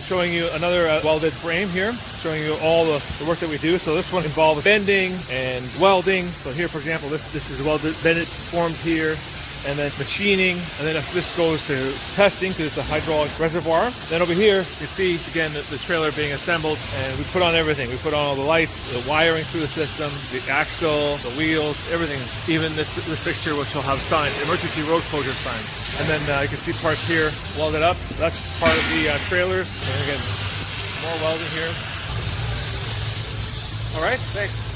Showing you another welded frame here, showing you all the work that we do. So this one involves bending and welding. So here, for example, this is welded, bended, formed here, and then machining. And then if this goes to testing, because it's a hydraulic reservoir. Then over here, you can see, again, the trailer being assembled, and we put on everything. We put on all the lights, the wiring through the system, the axle, the wheels, everything. Even this fixture, which will have signs, emergency road closure signs. And then you can see parts here welded up. That's part of the trailers. And again, more welding here. All right, thanks.